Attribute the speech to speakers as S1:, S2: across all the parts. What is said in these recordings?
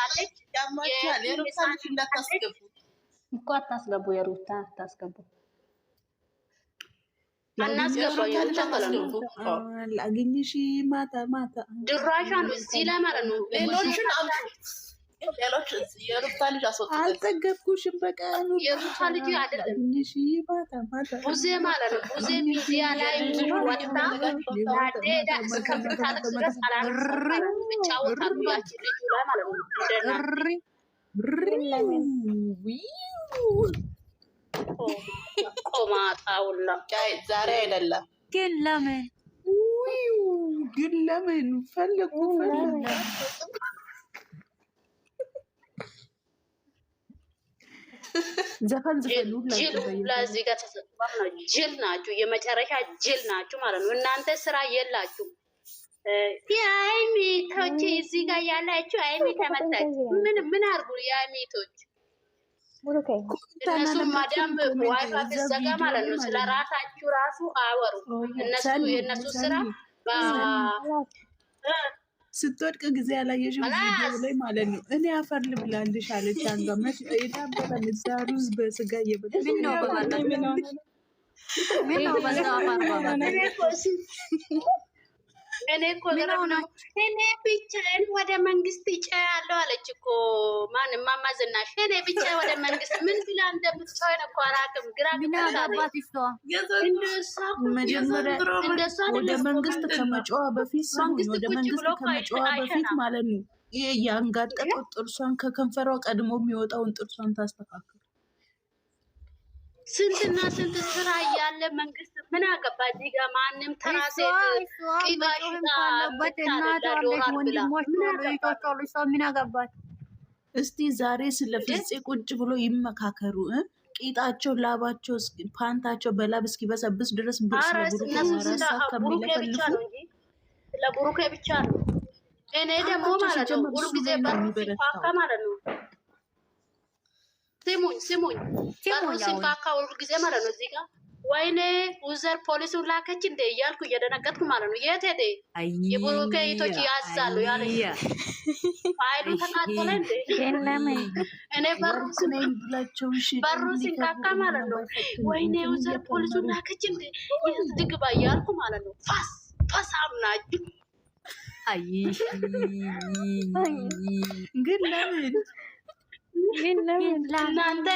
S1: አምጥታለች።
S2: ያማቻል የሩታ ልጅ እንዳታስገቡ
S3: እኮ አታስገቡ፣ የሩታ አታስገቡ።
S4: አገኘሽ ማታ ማታ
S1: ድራሻን እዚህ ላይ ማለት ነው።
S2: ሌሎችን ሌሎች የሩታ ልጅ አስወጣ።
S4: አልጠገብኩሽም። በቃ
S1: የሩታ ልጅ አይደለም
S4: አገኘሽ ማታ ማታ
S1: ቡዜ ማለት ነው። ቡዜ ሚዲያ ላይ ወጥታ ታዴዳ እስከምታለቅ ድረስ አላረም ብቻውታሉ ያቺ ልጅ ላይ ማለት ነው። ቆማጣውላ
S2: ዛሬ አይደለም
S3: ግን
S4: ለምን ፈለጉ ዘፈን ዘፈኑ
S1: ለዚህ ጋር ተሰጥቷል ነው። ጅል ናችሁ፣ የመጨረሻ ጅል ናችሁ ማለት ነው። እናንተ ስራ የላችሁ። የአይሚቶች እዚህ ጋር ያላችሁ አይሚ ተመታች። ምን አርጉ የአይሚቶች እነሱ ማዳም ዋይፋይ ዘጋ ማለት ነው። ስለ ራሳችሁ ራሱ አወሩ። እነሱ የእነሱ ስራ
S4: ስትወድቅ ጊዜ ያላየሽው ቪዲዮ ላይ ማለት ነው። እኔ አፈር ልብላልሽ አለች። አንጋመት የታበላን እዛ ሩዝ በስጋ እየበላች
S1: እኔ እኮ እኔ ብቻዬን ወደ መንግስት ይጫያለሁ አለች እኮ ማን እማማ ዝናሽ። እኔ ብቻ ወደ መንግስት ምን ብላ እንደምትጫወይ እኮ አላውቅም። ግራ
S4: ወደ መንግስት ከመጫዋ በፊት ወደ መንግስት ከመጫዋ በፊት ማለት ነው። ይሄ ያንጋጠጠው ጥርሷን ከከንፈሯ ቀድሞ የሚወጣውን ጥርሷን ታስተካክል።
S1: ስንትና ስንት ስራ እያለ መንግስት ምን አገባ? እዚህ ጋር ማንም ተራሴት
S3: ምን አገባት?
S4: እስቲ ዛሬ ስለ ፍፄ ቁጭ ብሎ ይመካከሩ። ቂጣቸው፣ ላባቸው፣ ፓንታቸው በላብ እስኪበሰብስ ድረስ
S1: ለቡሩኬ ብቻ ነው። እኔ ደግሞ ማለት ነው ሁሉ ጊዜ በሩሲፋካ ማለት ነው። ስሙኝ ሲንካካ ሁሉ ጊዜ ማለት ነው። እዚህ ጋር ወይኔ ኡዘር ፖሊሱን ላከች እንደ እያልኩ እየደነገጥኩ ማለት ነው። የት ሄደ? የቡሩኬ እህቶች ያዛሉ ያለ ፋይሉ ተቃጠለ እንደ እኔ በሩ ሲንካካ ማለት ነው። ወይኔ ኡዘር ፖሊሱን ላከች እንደ የት ድግባ እያልኩ ማለት ነው። ፋሳም ናችሁ።
S3: አይ
S4: ግን ለምን
S1: እናንተ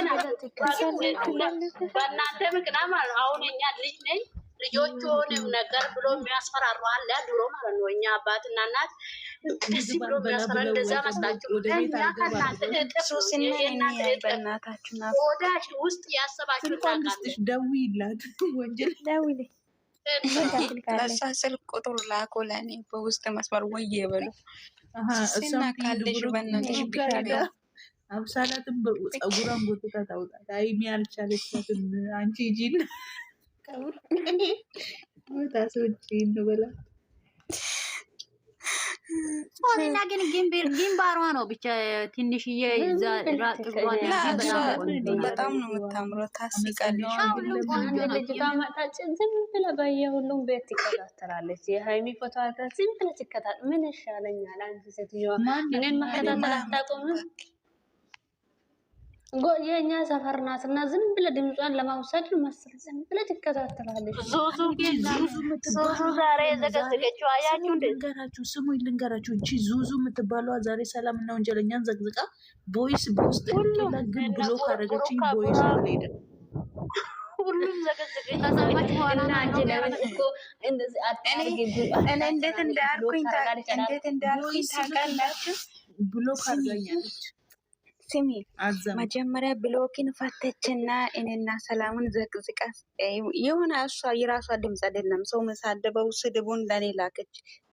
S1: በእናንተ ምክንያት ማለት ነው። አሁን እኛ ልጅ ነኝ ልጆቹ ሆንም ነገር ብሎ የሚያስፈራሩ አለ ድሮ ማለት ነው። እኛ አባትና እናት ደስ ብሎ የሚያስፈራ እንደዛ መስላችሁ እኛ ከእናንተ ወዳጅ ውስጥ ያሰባችሁ ታውቃለች።
S4: ደውይላት ወንጀል ደውይ
S5: ለእሷ ስልክ ቁጥር ላኮ ለእኔ በውስጥ መስመር ወይ የበሉ ስና ካለሽ በእናትሽ ቢሄዳ
S4: አብሳላትን ጸጉሯን ጎትታ ታውጣት። አይሚ አልቻለቻትም። አንቺ ጂን ታሶች እንበላ
S3: ሶኒና ግን ግንባሯ ነው ብቻ ትንሽዬ
S5: በጣም ነው የምታምረው። ታስቃለች።
S3: ዝም ብላ በየሁሉም ቤት ትከታተላለች። የሀይሚ ፎቶ ዝም ብላ ትከታተል። ምን ይሻለኛል? አንቺ ሴትዮዋ እኔን መከታተል አታቆምም። የእኛ ሰፈር ናት እና ዝም ብለህ ድምጿን ለማውሰድ መስል ዝም ብለህ ትከታተላለች።
S1: ዙዙ ዛሬ የዘገዘገችው አያችሁ።
S4: ልንገራችሁ፣ ስሙኝ ልንገራችሁ። እቺ ዙዙ የምትባለዋ ዛሬ ሰላምና ወንጀለኛን ዘግዝቃ ቦይስ በውስጥ ግን ብሎ ካረገችኝ ቦይስ ሄደ።
S1: ሁሉም ዘገዘገች።
S3: ከዛማች በኋላ አንቺ ለምን እኮ እንደዚህ
S5: እኔ እንዴት እንዳልኩኝ ታውቃላችሁ?
S4: ብሎ ካርጋኛለች።
S5: ስሚ መጀመሪያ ብሎኪን ፈተችና እኔና ሰላሙን ዘቅዝቃ የሆነ እሷ የራሷ ድምፅ አይደለም ሰው መሳደበው ስድቡን ለኔ ላከች።